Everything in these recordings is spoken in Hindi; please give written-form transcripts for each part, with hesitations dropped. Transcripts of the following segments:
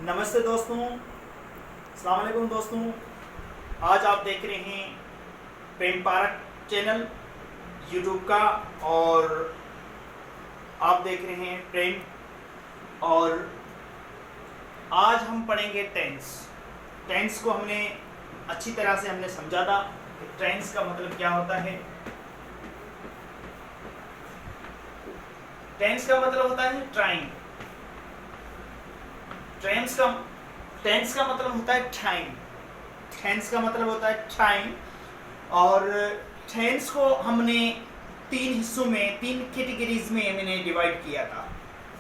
नमस्ते दोस्तों, अस्सलाम वालेकुम दोस्तों। आज आप देख रहे हैं प्रेम पारक चैनल यूट्यूब का और आप देख रहे हैं प्रेम। और आज हम पढ़ेंगे टेंस। टेंस को हमने अच्छी तरह से हमने समझा था कि टेंस का मतलब क्या होता है। टेंस का मतलब होता है टाइम। टेंस का मतलब होता है टाइम। टेंस का मतलब होता है टाइम। और टेंस को हमने तीन हिस्सों में, तीन कैटेगरीज में मैंने डिवाइड किया था।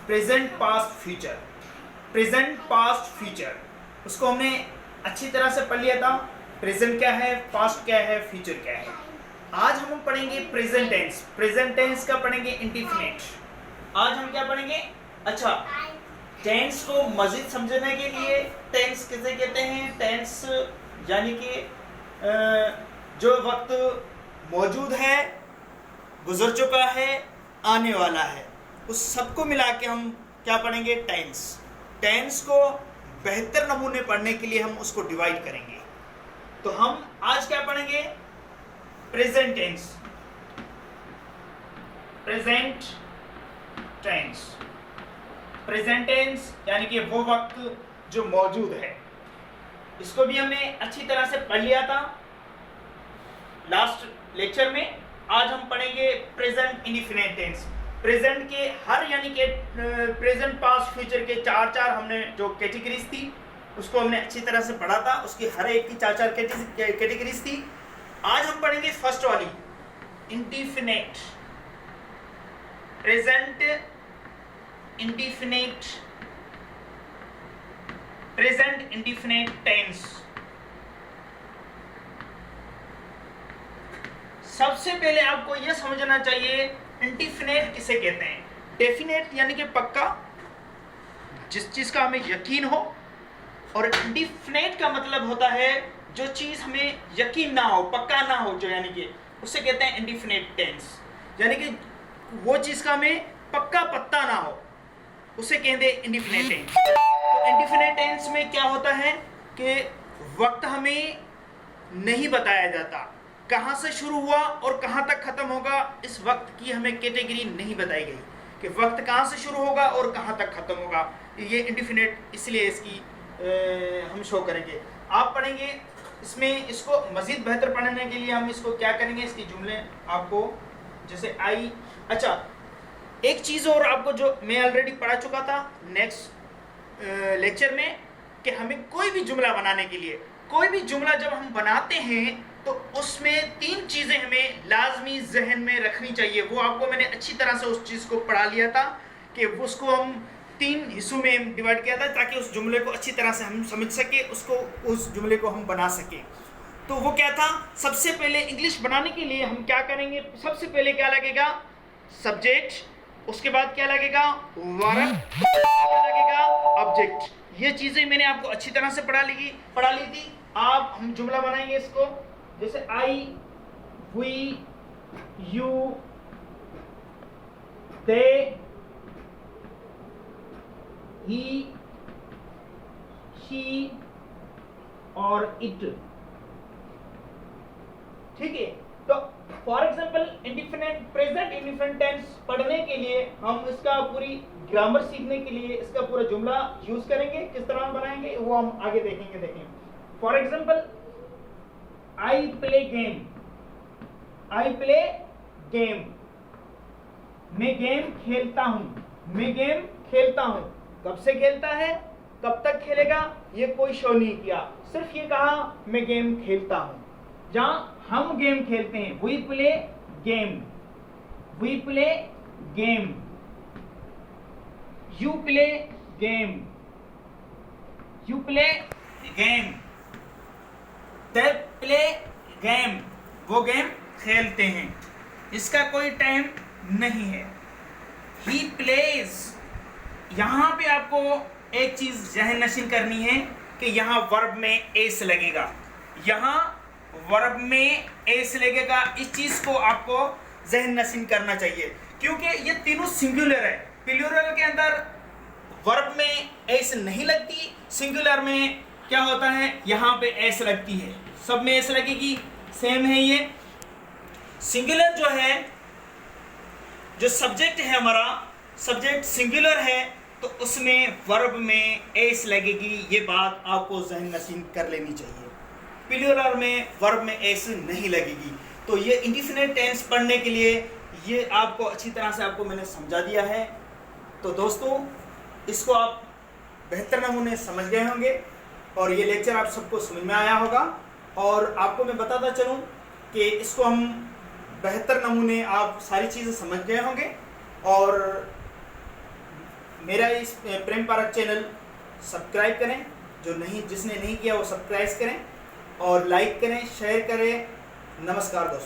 Present, past, future. Present, past, future उसको हमने अच्छी तरह से पढ़ लिया था। प्रेजेंट क्या है, पास्ट क्या है, फ्यूचर क्या है। आज हम पढ़ेंगे प्रेजेंट टेंस। प्रेजेंट टेंस का पढ़ेंगे इंडेफिनिट। आज हम क्या पढ़ेंगे? अच्छा, टेंस को मजीद समझने के लिए टेंस किसे कहते हैं? टेंस यानी कि जो वक्त मौजूद है, गुजर चुका है, आने वाला है, उस सबको मिला के हम क्या पढ़ेंगे? टेंस। टेंस को बेहतर नमूने पढ़ने के लिए हम उसको डिवाइड करेंगे। तो हम आज क्या पढ़ेंगे? Present tense. Present tense. Present tense यानी कि वो वक्त जो मौजूद है, इसको भी हमने अच्छी तरह से पढ़ लिया था लास्ट लेक्चर में। आज हम पढ़ेंगे प्रेजेंट इंडेफिनिट टेंस। प्रेजेंट के हर यानी कि प्रेजेंट, पास्ट, फ्यूचर के चार हमने जो कैटेगरीज थी उसको हमने अच्छी तरह से पढ़ा था। उसकी हर एक की चार कैटेगरीज थी। आज हम पढ़ेंगे फर्स्ट वाली, indefinite. Present indefinite, present indefinite tense. सबसे पहले आपको यह समझना चाहिए इंडेफिनिट किसे कहते हैं। डेफिनेट यानी कि पक्का, जिस चीज का हमें यकीन हो। और इंडेफिनिट का मतलब होता है जो चीज हमें यकीन ना हो, पक्का ना हो, जो यानी कि उसे कहते हैं इंडेफिनिट टेंस। यानी कि वो चीज का हमें पक्का पत्ता ना हो, उसे कहते हैं इंडेफिनिट टेंस। तो इंडेफिनिट टेंस में क्या होता है कि वक्त हमें नहीं बताया जाता, कहां से शुरू हुआ और कहां तक खत्म होगा, इस वक्त की हमें कैटेगरी नहीं बताई गई कि वक्त कहां से शुरू होगा और कहां तक खत्म होगा। ये इंडेफिनिट, इसलिए इसकी हम शो करेंगे। आप पढ़ेंगे इसमें। इसको मजीद बेहतर पढ़ने के लिए हम इसको क्या करेंगे, इसके जुमले आपको जैसे आई। अच्छा, एक चीज और आपको जो मैं ऑलरेडी पढ़ा चुका था नेक्स्ट लेक्चर में, कि हमें कोई भी जुमला बनाने के लिए, कोई भी जुमला जब हम बनाते हैं तो उसमें तीन चीजें हमें लाजमी जहन में रखनी चाहिए। वो आपको मैंने अच्छी तरह से उस चीज को पढ़ा लिया था कि उसको हम तीन हिस्सों में डिवाइड किया था ताकि उस जुमले को अच्छी तरह से हम समझ सके, उसको, उस जुमले को हम बना सके। तो वो क्या था? सबसे पहले इंग्लिश बनाने के लिए हम क्या करेंगे? सबसे पहले क्या लगेगा? सब्जेक्ट। उसके बाद क्या लगेगा? वर्ब। क्या लगेगा? ऑब्जेक्ट। ये चीजें मैंने आपको अच्छी तरह से पढ़ा ली थी। आप हम जुमला बनाएंगे इसको, जैसे I, we, you, they, he, she और इट। ठीक है। तो for example indefinite, present indefinite tense पढ़ने के लिए हम इसका पूरी ग्रामर सीखने के लिए इसका पूरा जुमला यूज करेंगे। किस तरह बनाएंगे वो हम आगे देखेंगे। For example, I play game. I play game, मैं गेम खेलता हूं। मैं गेम खेलता हूं। कब से खेलता है, कब तक खेलेगा, ये कोई शो नहीं किया, सिर्फ ये कहा मैं गेम खेलता हूं। जहां हम गेम खेलते हैं, we play game, we play game, you play game, you play game, they play game, वो गेम खेलते हैं, इसका कोई टाइम नहीं है। ही प्लेज, यहां पे आपको एक चीज जहन नशीन करनी है कि यहां वर्ब में एस लगेगा, यहां वर्ब में एस लगेगा। इस चीज को आपको जहन नशीन करना चाहिए क्योंकि ये तीनों सिंगुलर है। प्लूरल के अंदर वर्ब में एस नहीं लगती, सिंगुलर में क्या होता है, यहाँ पे एस लगती है, सब में एस लगेगी, सेम है ये। सिंगुलर जो है, जो सब्जेक्ट है हमारा, सब्जेक्ट सिंगुलर है तो उसमें वर्ब में एस लगेगी, ये बात आपको ज़हन नशीन कर लेनी चाहिए। प्लूरल में वर्ब में एस नहीं लगेगी। तो ये इंडेफिनिट टेंस पढ़ने के लिए ये आपको अच्छी तरह से आपको मैंने समझा दिया है। तो दोस्तों, इसको आप बेहतर नमूने समझ गए होंगे और ये लेक्चर आप सबको समझ में आया होगा। और आपको मैं बताता चलूँ कि इसको हम बेहतर नमूने आप सारी चीज़ें समझ गए होंगे। और मेरा इस प्रेम पारक चैनल सब्सक्राइब करें, जिसने नहीं किया वो सब्सक्राइब करें और लाइक करें, शेयर करें। नमस्कार दोस्तों।